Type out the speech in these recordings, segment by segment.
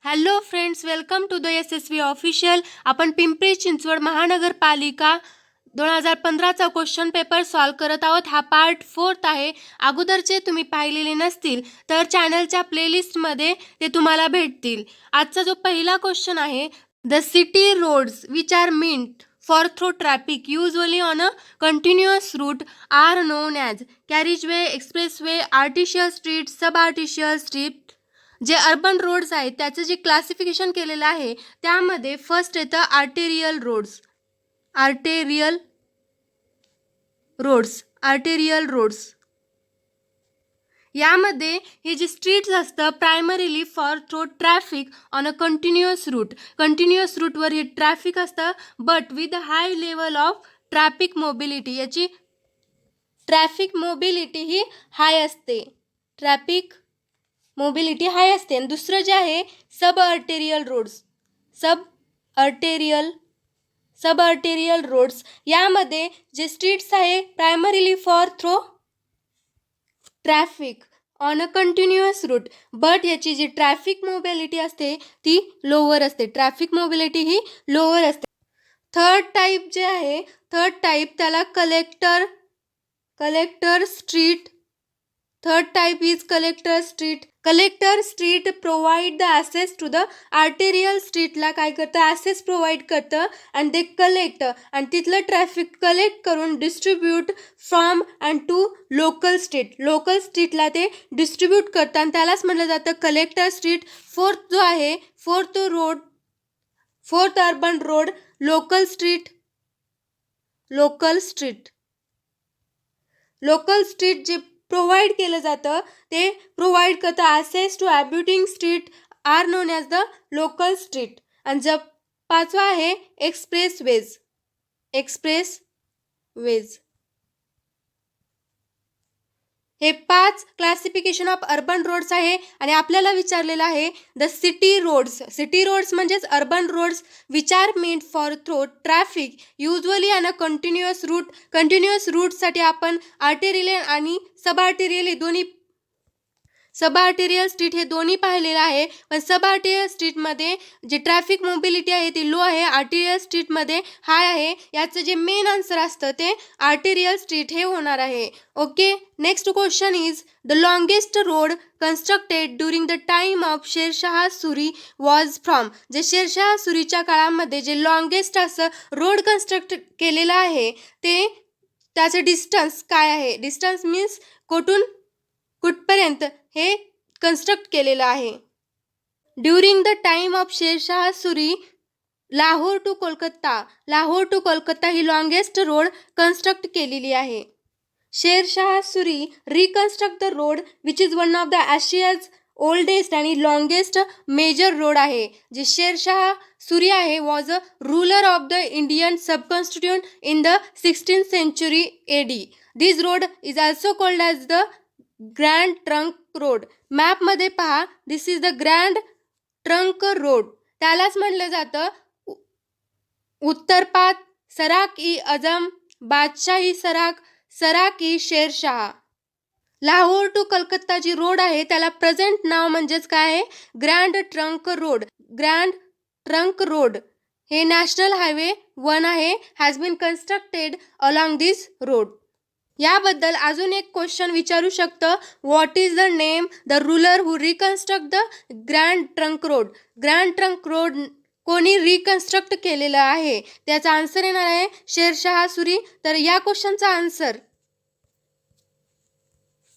Hello friends, welcome to the SSV official. आपण पिंपरी चिंचवड महानगरपालिका 2015चा question paper solve करत आहोत. हा पार्ट 4 आहे. अगोदरचे तुम्ही पाहिलेले नसतील तर चॅनलच्या प्लेलिस्टमध्ये ते तुम्हाला भेटतील. आजचा जो पहिला क्वेश्चन आहे, the city roads which are meant for through traffic usually on a continuous route are known as carriageway, expressway, arterial street, subarterial street. जे अर्बन रोड्स आहेत त्याचं जे क्लासिफिकेशन केलेलं आहे त्यामध्ये फर्स्ट येतं आर्टेरियल रोड्स. आर्टेरियल रोड्स यामध्ये हे जे स्ट्रीट्स असतं primarily for through traffic on a continuous रूटवर हे ट्रॅफिक असतं, but with high level of traffic mobility. याची ट्रॅफिक मोबिलिटी ही हाय असते. आणि दुसरं जे आहे सब अर्टेरियल रोड्स यामध्ये जे स्ट्रीट्स आहे primarily for through traffic on a continuous route, but याची जी ट्रॅफिक मोबिलिटी असते ती लोअर असते. थर्ड टाईप जे आहे त्याला collector street. Third type is collector street provide the access to the arterial स्ट्रीटला काय करतं, ॲसेस प्रोव्हाइड करतं आणि ते कलेक्ट आणि तिथलं ट्रॅफिक कलेक्ट करून distribute from and to local स्ट्रीटला ते डिस्ट्रीब्यूट करतं आणि त्यालाच म्हटलं जातं collector street. Fourth urban road local street जे प्रोव्हाइड केलं जातं ते प्रोव्हाइड करतं access to abutting street are known as the local street. आणि जर पाचवा आहे एक्सप्रेसवेज. हे 5 क्लासिफिकेशन ऑफ अर्बन रोड्स आहे. आणि आपल्याला विचारलेलं आहे द सिटी रोड्स म्हणजेच urban roads which are meant for through traffic usually on a continuous रूटसाठी आपण आर्टेरियल आणि सबआर्टेरियल स्ट्रीट हे दोन्ही पाहिलेलं आहे. पण सबआर्टेरियल स्ट्रीटमध्ये जे ट्रॅफिक मोबिलिटी आहे ती लो आहे, आर्टेरियल स्ट्रीटमध्ये हाय आहे. याचं जे मेन आन्सर असतं ते आर्टेरियल स्ट्रीट हे होणार आहे. Okay, next question is the longest road constructed during the time of Sher Shah Suri was from. जे शेरशाह सुरीच्या काळामध्ये जे लॉंगेस्ट असं रोड कन्स्ट्रक्ट केलेलं आहे ते त्याचं डिस्टन्स काय आहे. डिस्टन्स मीन्स कुठपर्यंत हे कन्स्ट्रक्ट केलेलं आहे. During the time of Sher Shah Suri Lahore to Kolkata ही लॉंगेस्ट रोड कन्स्ट्रक्ट केलेली आहे. Sher Shah Suri reconstruct the road which is one of the Asia's oldest आणि लॉंगेस्ट मेजर रोड आहे. जे शेरशाह सुरी आहे was a ruler of the Indian subcontinent in the 16th century AD. This road is also called as the grand trunk road. मॅपमध्ये पहा, this is the grand trunk road. त्यालाच म्हटलं जातं उत्तरपात, सराक ई अजम, बादशाही सराक ई शेरशाह. लाहोर टू कलकत्ता जी रोड आहे त्याला प्रेझेंट नाव म्हणजेच काय आहे, ग्रँड ट्रंक रोड. हे नॅशनल हायवे 1 आहे, has been constructed along this road. याबद्दल अजून एक क्वेश्चन विचारू शकतं, what is the name the ruler who reconstruct the grand trunk road. कोणी रिकन्स्ट्रक्ट केलेलं आहे त्याचा आन्सर येणार आहे शेरशाह सुरी. तर या क्वेश्चनचा आन्सर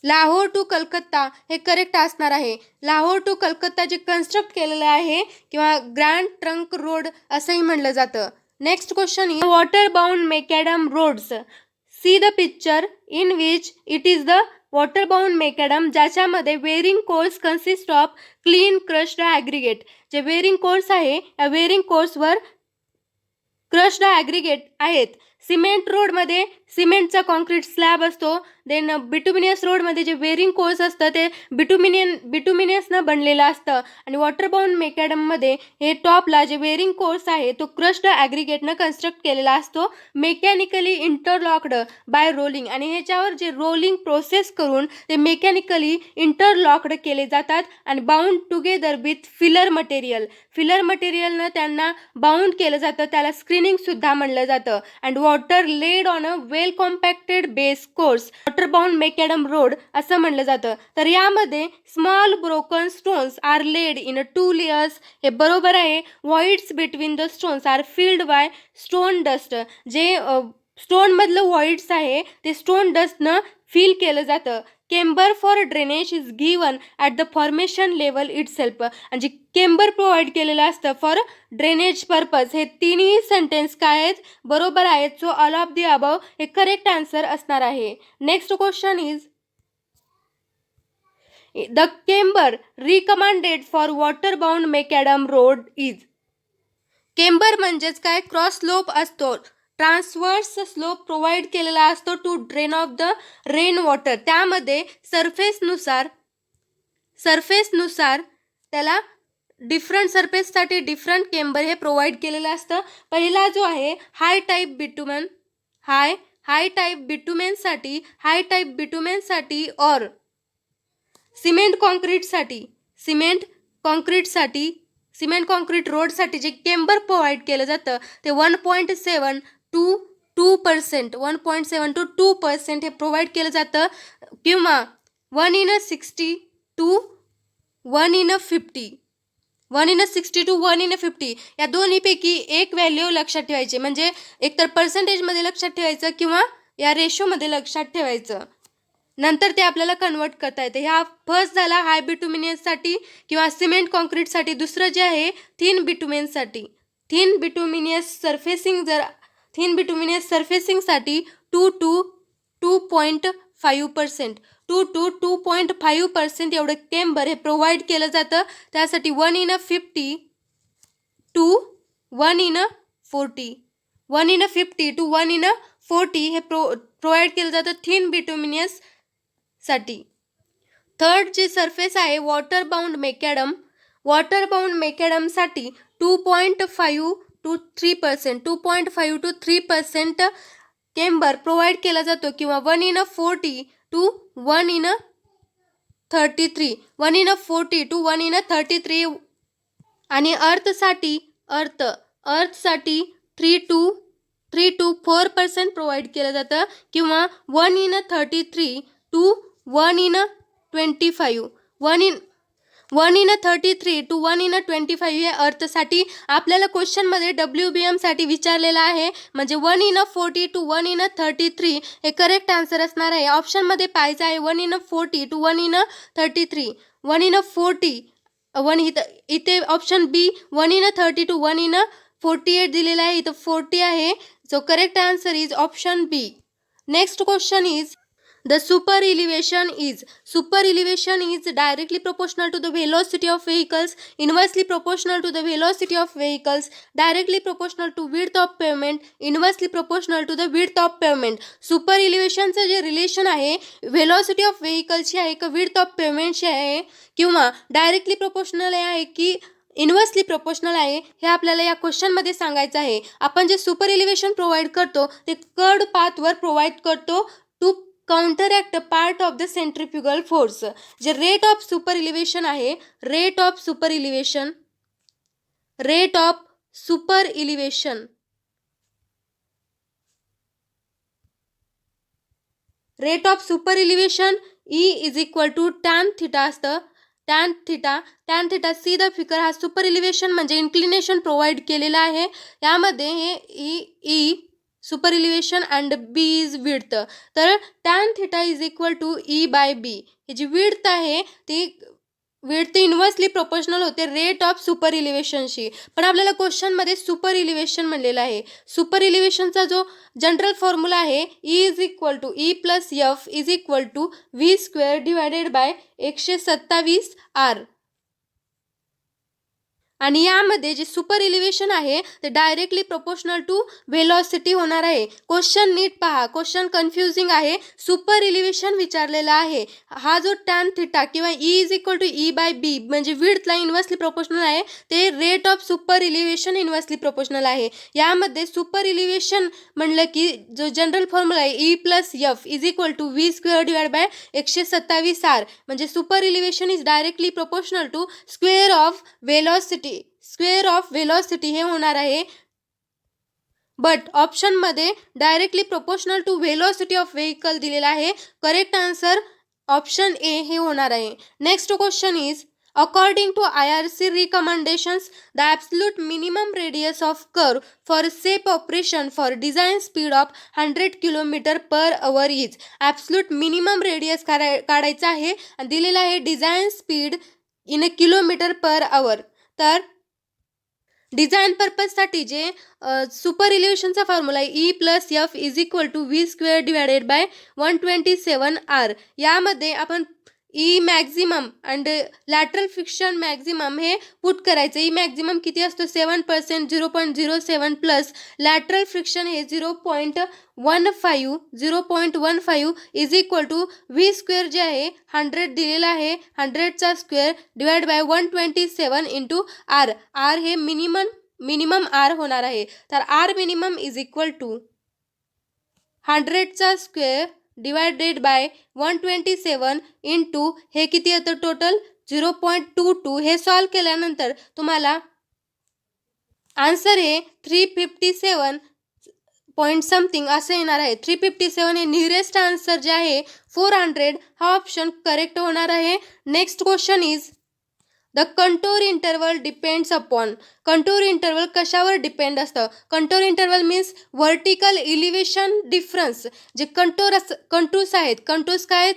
लाहोर टू कलकत्ता हे करेक्ट असणार आहे. लाहोर टू कलकत्ता जे कन्स्ट्रक्ट केलेलं आहे किंवा ग्रँड ट्रंक रोड असंही म्हणलं जातं. Next question is water bound macadam roads. See the picture in which it is the water bound macadam, ज्याच्यामध्ये wearing course consist of clean crushed aggregate. जे वेरिंग कोर्स आहे या वेरिंग कोर्सवर crushed aggregate आहेत. Cement रोडमध्ये सिमेंटचा concrete slab असतो. Then bituminous रोडमध्ये जे वेरिंग कोर्स असतं ते बिटुमिनियसनं बनलेलं असतं. आणि वॉटर बाउंड मेकॅडममध्ये हे टॉपला जे वेरिंग कोर्स आहे तो क्रश्ड ॲग्रिगेटनं कन्स्ट्रक्ट केलेला असतो, मेकॅनिकली इंटरलॉक्ड बाय रोलिंग. आणि ह्याच्यावर जे रोलिंग प्रोसेस करून ते मेकॅनिकली इंटरलॉक्ड केले जातात आणि bound together with filler material. Filler मटेरियलनं त्यांना बाउंड केलं जातं, त्याला स्क्रीनिंगसुद्धा म्हणलं जातं. And water laid on a well compacted base course, water bound macadam road असं म्हणलं जातं. तर यामध्ये small broken stones are laid in 2 layers. हे बरोबर आहे. Voids between the stones are filled by stone dust. जे स्टोनमधलं व्हॉइड्स आहे ते स्टोन डस्टनं फिल केलं जातं. Camber for drainage is given at the formation level itself. आणि जे केम्बर प्रोव्हाइड केलेलं असतं फॉर ड्रेनेज पर्पज. हे तिन्ही सेंटेन्स काय आहेत? बरोबर आहेत. So all of the above हे करेक्ट आन्सर असणार आहे. Next question is the camber recommended for water bound macadam road is. Camber म्हणजेच काय? क्रॉस स्लोप असतो, ट्रान्सवर्स स्लोप प्रोव्हाइड केलेला असतो to drain off the rain water. त्यामध्ये सरफेसनुसार त्याला डिफरंट सरफेससाठी डिफरंट केम्बर हे प्रोव्हाइड केलेलं असतं. पहिला जो आहे हाय टाईप बिटुमेनसाठी और सिमेंट कॉन्क्रीट रोडसाठी जे केम्बर प्रोव्हाइड केलं जातं ते 1.7 to 2% हे प्रोव्हाइड केलं जातं, किंवा 1:60 to 1:50 या दोन्हीपैकी एक व्हॅल्यू लक्षात ठेवायची. म्हणजे एकतर पर्सेंटेजमध्ये लक्षात ठेवायचं किंवा या रेशोमध्ये लक्षात ठेवायचं. नंतर ते आपल्याला कन्वर्ट करता येते. ह्या फर्स्ट झाला हाय बिटुमिनियससाठी किंवा सिमेंट कॉन्क्रीटसाठी. दुसरं जे आहे थिन बिटुमिनियससाठी. थिन बिटुमिनियस सर्फेसिंगसाठी 2 to 2.5% 2 to 2.5% एवढं केम्बर हे प्रोव्हाइड केलं जातं. त्यासाठी 1:50 to 1:40 हे प्रोव्हाइड केलं जातं थिन बिटुमिनियससाठी. थर्ड जे सरफेस आहे वॉटर बाउंड मेकॅडमसाठी 2.5 to 3% केम्बर प्रोव्हाइड केला जातो, किंवा 1:40 to 1:33 आणि अर्थसाठी 3 to 4% प्रोव्हाइड केलं जातं, किंवा 1:33 to 1:25 हे अर्थसाठी. आपल्याला क्वेश्चनमध्ये WBMसाठी विचारलेलं आहे, म्हणजे 1:40 to 1:33 हे करेक्ट आन्सर असणार आहे. ऑप्शनमध्ये पाहायचं आहे 1:40 to 1:33. 1:40 इथे ऑप्शन बी 1:30 to 1:48 दिलेला आहे, इथं 40 आहे. So correct answer is option B. Next question is the super elevation is directly proportional to the velocity of vehicles, inversely proportional to the velocity of vehicles, directly proportional to width of pavement, inversely proportional to the width of pavement. Super इलिव्हेशनचं जे relation आहे velocity of व्हेकल्सची आहे का width of पेमेंटची आहे, किंवा directly proportional आहे की इन्व्हर्सली प्रोपोर्शनल आहे, हे आपल्याला या क्वेश्चनमध्ये सांगायचं आहे. आपण जे सुपर इलिव्हेशन प्रोव्हाइड करतो ते कर्ड पाथवर प्रोव्हाइड करतो to counteract part of the centrifugal force. जे रेट ऑफ सुपर इलिव्हेशन आहे, rate of super elevation E is equal to tan theta असतं. Tan theta see the figure हा super elevation म्हणजे inclination provide केलेला आहे. यामध्ये हे E super elevation and B is width. तर tan theta is equal to E by B. ही जी विड्थ आहे ती विड्थ इन्व्हर्सली प्रोपोर्शनल होते रेट ऑफ सुपर इलिव्हेशनशी. पण आपल्याला क्वेश्चनमध्ये सुपर इलिव्हेशन म्हणलेलं आहे. सुपर इलिव्हेशनचा जो जनरल फॉर्म्युला आहे E is equal to E plus F is equal to V square divided by 127 R. आणि यामध्ये जे सुपर इलिव्हेशन आहे ते डायरेक्टली प्रोपोर्शनल टू व्हेलॉसिटी होणार आहे. क्वेश्चन नीट पहा, क्वेश्चन कन्फ्युजिंग आहे. सुपर इलिव्हेशन विचारलेला आहे. हा जो टॅन थिटा किंवा E is equal to E/B म्हणजे विड्थला इन्व्हर्सली प्रोपोर्शनल आहे, ते rate of super elevation inversely proportional आहे. यामध्ये सुपर इलिव्हेशन म्हणलं की जो जनरल फॉर्म्युला आहे E+F is equal to V² divide by 127R म्हणजे super elevation is directly proportional to square of velocity हे होणार आहे. बट ऑप्शनमध्ये directly proportional to velocity of vehicle दिलेला आहे. करेक्ट आन्सर ऑप्शन ए हे होणार आहे. Next question is according to IRC recommendations, the absolute minimum radius of curve for safe operation for design speed of 100 km/h is. Absolute minimum radius काढायचा आहे आणि दिलेला आहे design speed in a km/h. तर design पर्पजसाठी जे super इलिव्हेशनचा formula आहे E+F is equal to V² divided by 127R. यामध्ये आपण E maximum and lateral friction maximum हे पुट करायचं. E मॅक्झिमम किती असतो 7%, 0.07 प्लस लॅटरल फ्रिक्शन हे 0.15 इज इक्वल टू V² जे आहे 100 दिलेला आहे, 100चा square divide by 127 into R. R हे मिनिमम R होणार आहे. तर R minimum is equal to 100चा स्क्वेअर डिवायडेड बाय 127 इंटू हे किती येतं टोटल 0.22. हे सॉल्व केल्यानंतर तुम्हाला आन्सर हे 357 पॉईंट समथिंग असं येणार आहे. 357 हे नियरेस्ट आन्सर जे आहे 400 हा ऑप्शन करेक्ट होणार आहे. Next question is the contour interval depends upon. Contour interval कशावर डिपेंड असतं? Contour interval means vertical elevation difference. जे कंटूर्स आहेत, कंटूर्स काय आहेत?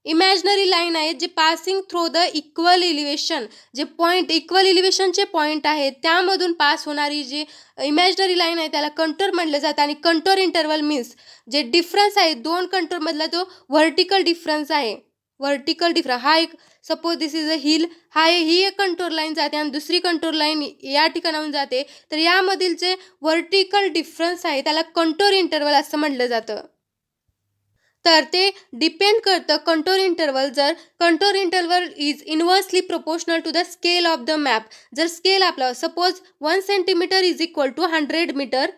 इमॅजिनरी लाईन आहेत जे passing through the equal elevation. जे पॉईंट इक्वल इलिव्हेशनचे पॉईंट आहेत त्यामधून पास होणारी जी इमॅजिनरी लाईन आहे त्याला कंटूर म्हटलं जातं. आणि कंटूर इंटरवल मीन्स जे डिफरन्स आहे दोन कंटूरमधला तो व्हर्टिकल डिफरन्स आहे. व्हर्टिकल डिफरन्स हा एक suppose this is a hill, ही एक कंटूर लाईन जाते आणि दुसरी कंटूर लाईन या ठिकाणाहून जाते. तर यामधील जे व्हर्टिकल डिफरन्स आहे त्याला कंटूर इंटरवल असं म्हटलं जातं. तर ते डिपेंड करतं कंटूर इंटरवल. जर contour interval is inversely proportional to the scale of the map. जर स्केल आपला suppose 1 centimetre is equal to 100 metre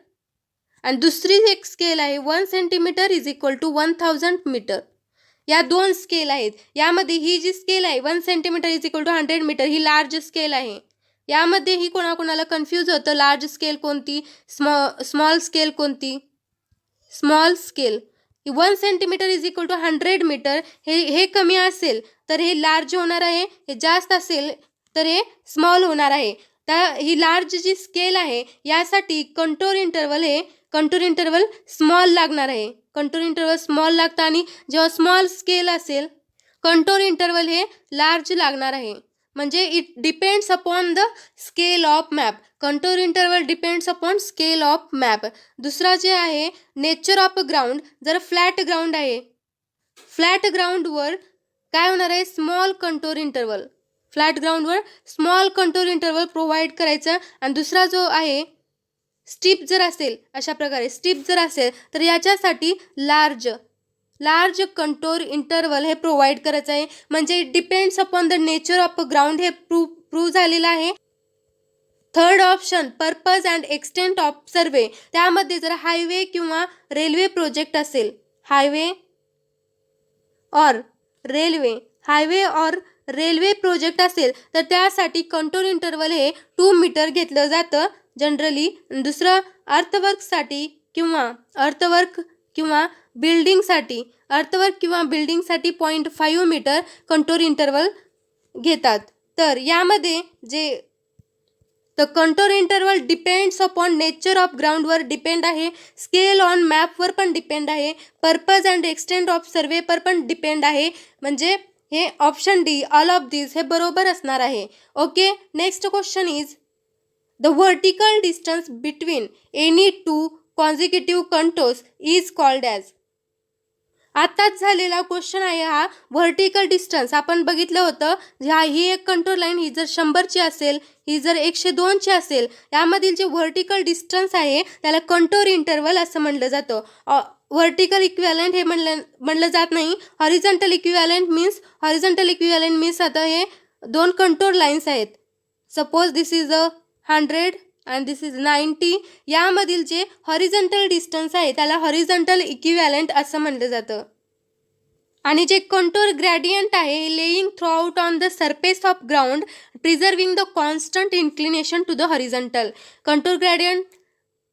आणि दुसरी एक स्केल आहे 1 centimetre is equal to 1000 metre. या दोन स्केल आहेत. यामध्ये ही जी स्केल आहे 1 centimetre is equal to 100 metre ही लार्ज स्केल आहे. यामध्ये ही कोणाकोणाला कन्फ्यूज होतं लार्ज स्केल कोणती, स्मॉल स्केल कोणती. Small scale 1 centimetre is equal to 100 metre हे कमी असेल तर हे लार्ज होणार आहे, हे जास्त असेल तर हे स्मॉल होणार आहे. तर ही लार्ज जी स्केल आहे यासाठी कंटूर इंटरवल स्मॉल लागणार आहे. कंटूर इंटरवल स्मॉल लागतं आणि जेव्हा स्मॉल स्केल असेल कंटूर इंटरवल हे लार्ज लागणार आहे. म्हणजे it depends upon the scale of map. Contour interval depends upon scale of map. दुसरा जे आहे नेचर ऑफ ग्राउंड. जर फ्लॅट ग्राउंड आहे, फ्लॅट ग्राउंडवर काय होणार आहे स्मॉल कंटूर इंटरवल. फ्लॅट ग्राउंडवर स्मॉल कंटूर इंटरवल प्रोव्हाइड करायचं. आणि दुसरा जो आहे स्टीप जर असेल, अशा प्रकारे स्टीप जर असेल तर याच्यासाठी लार्ज कंटूर इंटरवल हे प्रोव्हाइड करायचं आहे. म्हणजे it depends upon the nature of ground हे प्रूव्ह झालेलं आहे. Third option purpose and extent of सर्वे. त्यामध्ये जर हायवे किंवा रेल्वे प्रोजेक्ट असेल, हायवे ऑर रेल्वे प्रोजेक्ट असेल तर त्यासाठी कंटूर इंटरवल हे 2 मीटर घेतलं जातं जनरली. दुसरं अर्थवर्क किंवा बिल्डिंगसाठी 0.5 मीटर कंटूर इंटरवल घेतात. तर यामध्ये जे the contour interval depends upon nature of ग्राउंडवर डिपेंड आहे, स्केल ऑन मॅपवर पण डिपेंड आहे, पर्पज अँड एक्सटेंट ऑफ सर्वेवर पण डिपेंड आहे. म्हणजे हे ऑप्शन डी ऑल ऑफ दिस हे बरोबर असणार आहे. Okay, next question is the vertical distance between any 2 consecutive contours is called as. आताच झालेला क्वेश्चन आहे हा व्हर्टिकल डिस्टन्स. आपण बघितलं होतं ही एक कंट्रोल लाईन ही जर 100ची असेल, ही जर 102ची असेल, यामधील जे व्हर्टिकल डिस्टन्स आहे त्याला कंटोर इंटरवल असं म्हणलं जातं. व्हर्टिकल इक्विव्हॅलंट हे म्हणलं जात नाही. हॉरिझॉन्टल इक्विव्हॅलंट मीन्स आता हे दोन कंटोर लाईन्स आहेत. Suppose this is 100 and this is 90. यामधील जे हॉरिझॉन्टल डिस्टन्स आहे त्याला हॉरिझॉन्टल इक्विव्हॅलंट असं म्हणलं जातं. आणि जे कंटोर ग्रेडियंट आहे laying throughout on the surface of ground preserving the constant inclination to the horizontal. Contour gradient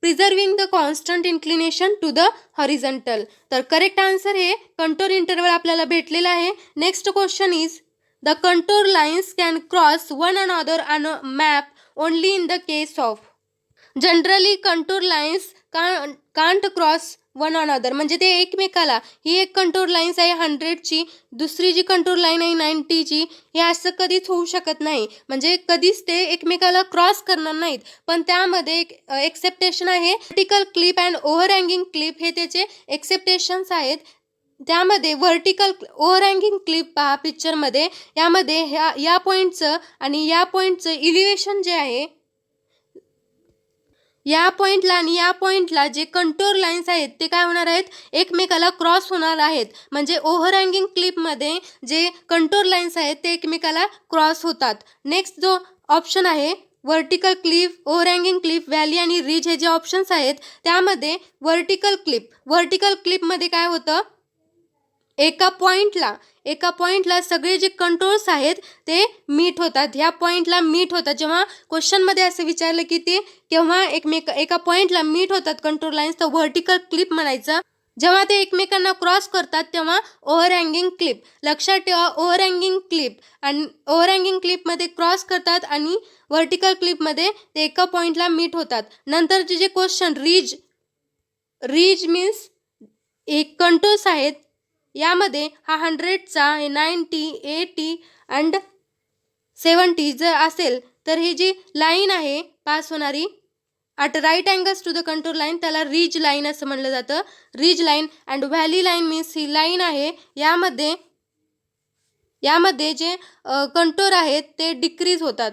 preserving the constant inclination to the horizontal. तर करेक्ट आन्सर हे कंटोर इंटरवल आपल्याला भेटलेला आहे. Next question is the contour lines can cross one another on a map only in the case of. Generally contour lines can't cross one another, म्हणजे ते एकमेकाला, ही एक contour lines आहे 100ची, दुसरी जी कंटोर लाईन आहे 90ची, हे असं कधीच होऊ शकत नाही. म्हणजे कधीच ते एकमेकाला क्रॉस करणार नाहीत. पण त्यामध्ये एक एक्सेप्टेशन आहे. व्हर्टिकल क्लिप अँड ओव्हरहँगिंग क्लिप हे त्याचे एक्सेप्टेशन्स आहेत. त्यामध्ये व्हर्टिकल ओव्हरहँगिंग क्लिप पहा पिक्चरमध्ये, यामध्ये या पॉईंटचं आणि या पॉईंटचं इलिव्हेशन जे आहे, या पॉईंटला आणि या पॉईंटला जे कंटोर लाईन्स आहेत ते काय होणार आहेत, एकमेकाला क्रॉस होणार आहेत. म्हणजे ओव्हरहँगिंग क्लिपमध्ये जे कंटोर लाईन्स आहेत ते एकमेकाला क्रॉस होतात. नेक्स्ट जो ऑप्शन आहे व्हर्टिकल क्लिप, ओव्हरहँगिंग क्लिप, व्हॅली आणि रिज हे जे ऑप्शन्स आहेत त्यामध्ये व्हर्टिकल क्लिपमध्ये काय होतं, एका पॉईंटला सगळे जे कंट्रोल्स आहेत ते मीट होतात. ह्या पॉईंटला मीट होतात. जेव्हा क्वेश्चनमध्ये असं विचारलं की ते केव्हा एका पॉईंटला मीट होतात कंट्रोल लाईन्स, तर व्हर्टिकल क्लिप म्हणायचं. जेव्हा ते एकमेकांना क्रॉस करतात तेव्हा ओव्हरहँगिंग क्लिप. लक्षात ठेवा, ओव्हरहँगिंग क्लिपमध्ये क्रॉस करतात आणि व्हर्टिकल क्लिपमध्ये ते एका पॉईंटला मीट होतात. नंतरचे जे क्वेश्चन रिज मीन्स एक कंट्रोल्स आहेत. यामध्ये हा 100चा, हे 90, 80 अँड 70 जर असेल तर ही जी लाईन आहे पास होणारी at right angles to the control line त्याला रिज लाईन असं म्हणलं जातं. Ridge line and valley line means ही लाईन आहे, यामध्ये जे कंटोर आहेत ते डिक्रीज होतात,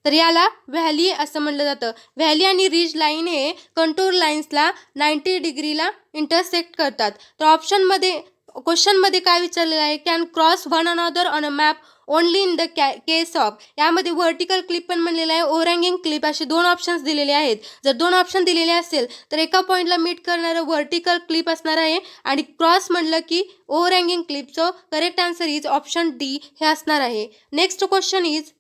तर याला व्हॅली असं म्हणलं जातं. व्हॅली आणि रिज लाईन हे कंटोर लाईन्सला 90 डिग्रीला इंटरसेक्ट करतात. तर क्वेश्चनमध्ये काय विचारलेलं आहे, can cross one another on a map only in the case of. यामध्ये व्हर्टिकल क्लिप पण म्हणलेलं आहे, ओव्हरहँगिंग क्लिप, असे दोन ऑप्शन्स दिलेले आहेत. जर दोन ऑप्शन दिलेले असेल तर एका पॉईंटला मीट करणारं व्हर्टिकल क्लिप असणार आहे आणि क्रॉस म्हणलं की ओव्हरहँगिंग क्लिपचं correct answer is option D हे असणार आहे. Next question is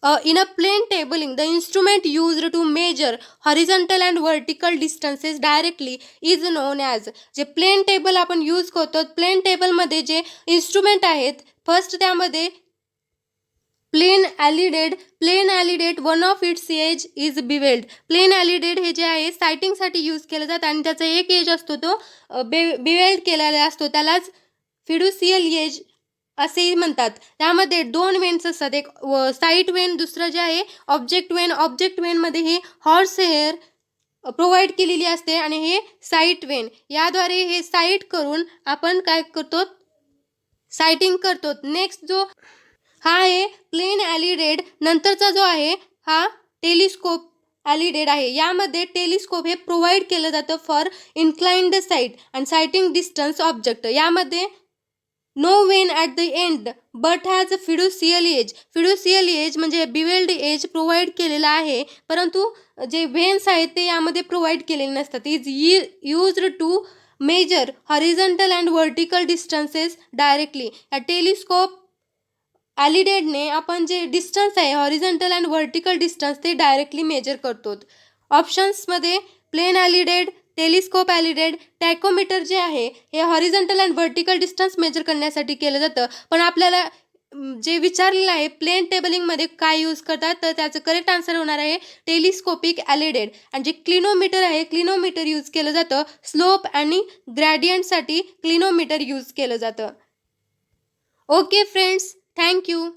in a plane tabling, the instrument used to measure horizontal and vertical distances directly is known as. जे प्लेन टेबल आपण यूज करतो, प्लेन टेबलमध्ये जे इन्स्ट्रुमेंट आहेत, फर्स्ट त्यामध्ये plane alidade one of its edge is bevelled. Plane alidade हे जे आहे सायटिंगसाठी यूज केलं जातं आणि त्याचा एक एज असतो तो बिवेल्ड केलेला असतो, त्यालाच फिड्युसियल एज असेही म्हणतात. त्यामध्ये दोन वेन्स असतात, एक साईट वेन, दुसरं जे आहे ऑब्जेक्ट वेनमध्ये हे हॉर्स हेअर प्रोव्हाइड केलेली असते आणि हे साईट वेन. याद्वारे हे साईट करून आपण काय करतो, सायटिंग करतो. नेक्स्ट जो हा आहे प्लेन ॲलिडेट. नंतरचा जो आहे हा टेलिस्कोप ॲलिडेट आहे. यामध्ये टेलिस्कोप हे प्रोव्हाइड केलं जातं for inclined sight and sighting distance object. यामध्ये no vane at the end but has a fiducial edge म्हणजे बिवेल्ड एज प्रोव्हाइड केलेला आहे, परंतु जे वेन्स आहेत ते यामध्ये प्रोव्हाइड केलेले नसतात. Is used to measure horizontal and vertical distances directly. या टेलिस्कोप ॲलिडेटने आपण जे डिस्टन्स आहे हॉरिझॉन्टल अँड व्हर्टिकल डिस्टन्स ते डायरेक्टली मेजर करतो. ऑप्शन्समध्ये प्लेन ॲलिडेट, टेलिस्कोप ॲलिडेट, टॅकोमीटर जे आहे हे horizontal and vertical distance measure करण्यासाठी केलं जातं. पण आपल्याला जे विचारलेलं आहे प्लेन टेबलिंगमध्ये काय यूज करतात, तर त्याचं करेक्ट आन्सर होणार आहे टेलिस्कोपिक ॲलिडेट. आणि जे क्लिनोमीटर आहे, क्लिनोमीटर यूज केलं जातं स्लोप आणि ग्रॅडियंटसाठी क्लिनोमीटर यूज केलं जातं. Okay friends, thank you.